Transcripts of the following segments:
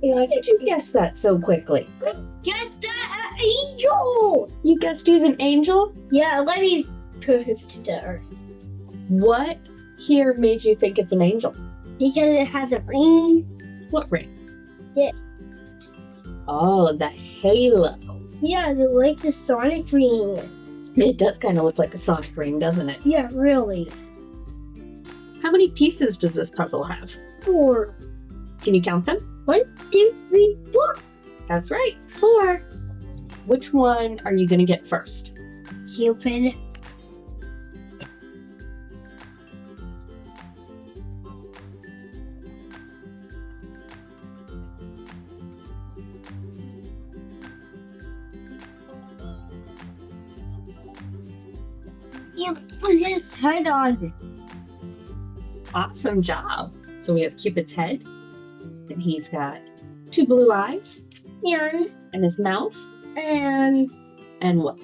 How did you guess that so quickly? Guess that angel! You guessed he's an angel? Yeah, let me put it to there. What here made you think it's an angel? Because it has a ring. What ring? Yeah. Oh, the halo. Yeah, it likes a sonic ring. It does kind of look like a sonic ring, doesn't it? Yeah, really. How many pieces does this puzzle have? 4. Can you count them? 1, 2, 3, 4. That's right, 4. Which one are you going to get first? Cupid. You put his head on. Awesome job. So we have Cupid's head, and he's got 2 blue eyes, and his mouth, And what?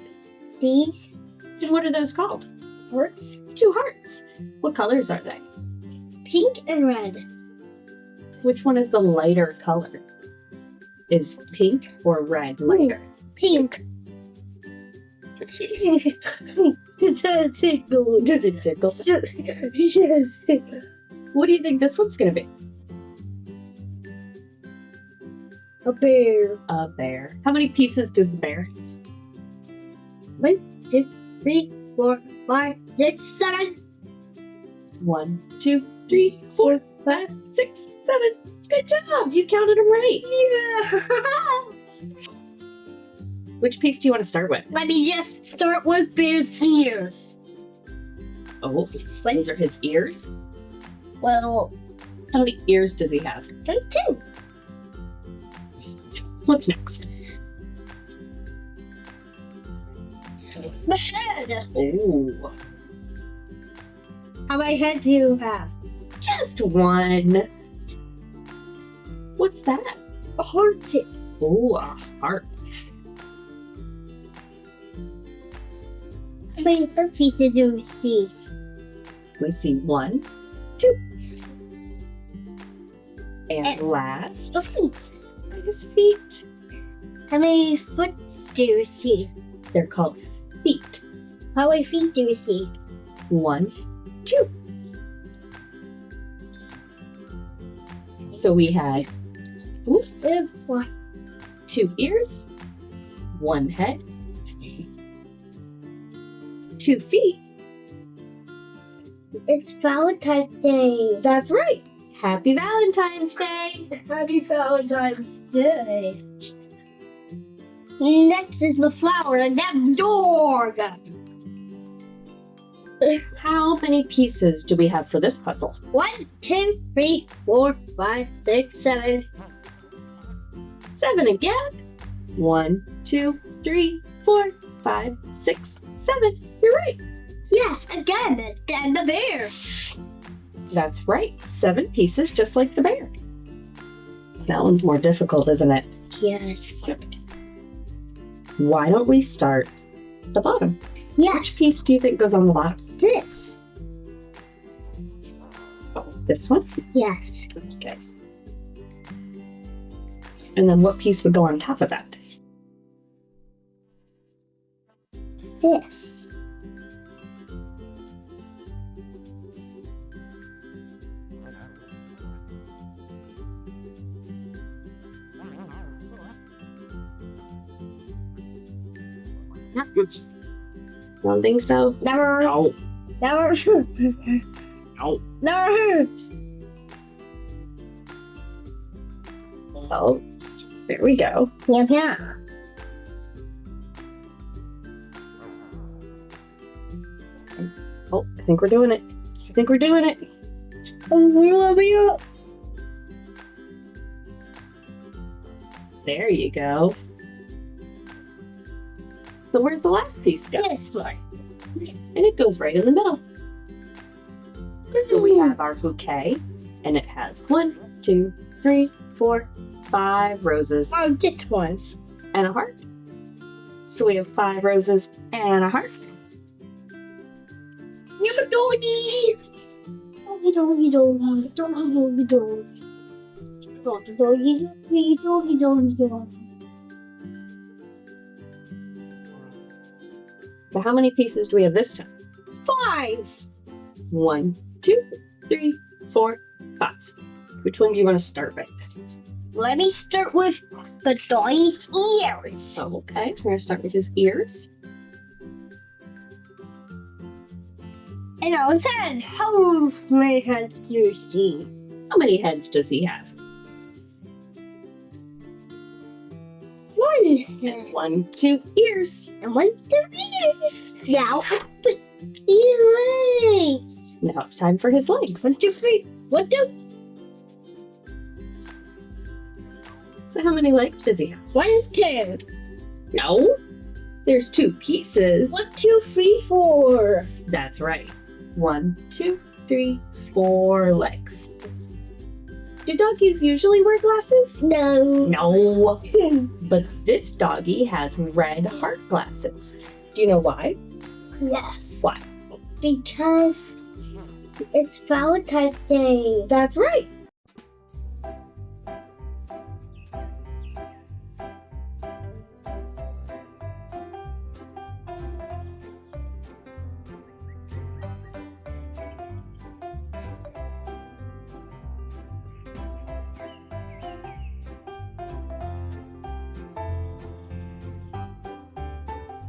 these And what are those called? hearts, 2 hearts. What colors are they? pink and red. Which one is the lighter color? Is pink or red lighter? Pink. Does it tickle? Does it tickle? Yes. What do you think this one's going to be? A bear. A bear. How many pieces does the bear have? 1, 2, 3, 4, 5, 6, 7. 1, 2, 3, 4, 5, 6, 7. Good job! You counted them right. Yeah. Which piece do you want to start with? Let me just start with bear's ears. Oh, those are his ears? Well, How many ears does he have? 2. What's next? The head. Oh, How many heads do you have? just 1. What's that? A heart. Oh, a heart. How many heart pieces do we see? We see 1, 2. And last, The feet. his feet. How many foot do you see? They're called feet. How many feet do you see? 1, 2. So we had It's like 2 ears, 1 head, 2 feet. it's Valentine's Day. That's right. Happy Valentine's Day. Happy Valentine's Day. Next is the flower and that dog. How many pieces do we have for this puzzle? 1, 2, 3, 4, 5, 6, 7. 7 again. 1, 2, 3, 4, 5, 6, 7. You're right. Yes, again, and the bear. That's right. 7 pieces, just like the bear. That one's more difficult, isn't it? Yes. Why don't we start at the bottom? Which Yes, piece do you think goes on the bottom? this. This one? Yes. Okay. And then what piece would go on top of that? This. Don't think so? Never. No. Never. No. Never. Oh, there we go. Yeah. Oh, I think we're doing it. I think we're doing it. There you go. So where's the last piece go? This one. And it goes right in the middle. So we have our bouquet, and it has 1, 2, 3, 4, 5 roses Oh, this one. and a heart. So we have 5 roses and a heart. You're doggy. Doggy, doggy, doggy, doggy, doggy, doggy. Doggy, doggy, doggy, doggy, doggy, doggy. So how many pieces do we have this time? 5. 1, 2, 3, 4, 5. Which one do you want to start with? Let me start with the doggy's ears. So, okay, we're going to start with his ears. And now his head. How many heads do you see? How many heads does he have? 1. And 1, 2 ears. And 1, 2 ears. Now it's the legs. Now it's time for his legs. 1, 2, 3. 1, 2. So how many legs does he have? 1, 2. No, there's 2 pieces. 1, 2, 3, 4. That's right. 1, 2, 3, 4 legs. Do doggies usually wear glasses? No. No. But this doggy has red heart glasses. Do you know why? Yes. Why? Because it's Valentine's Day. That's right.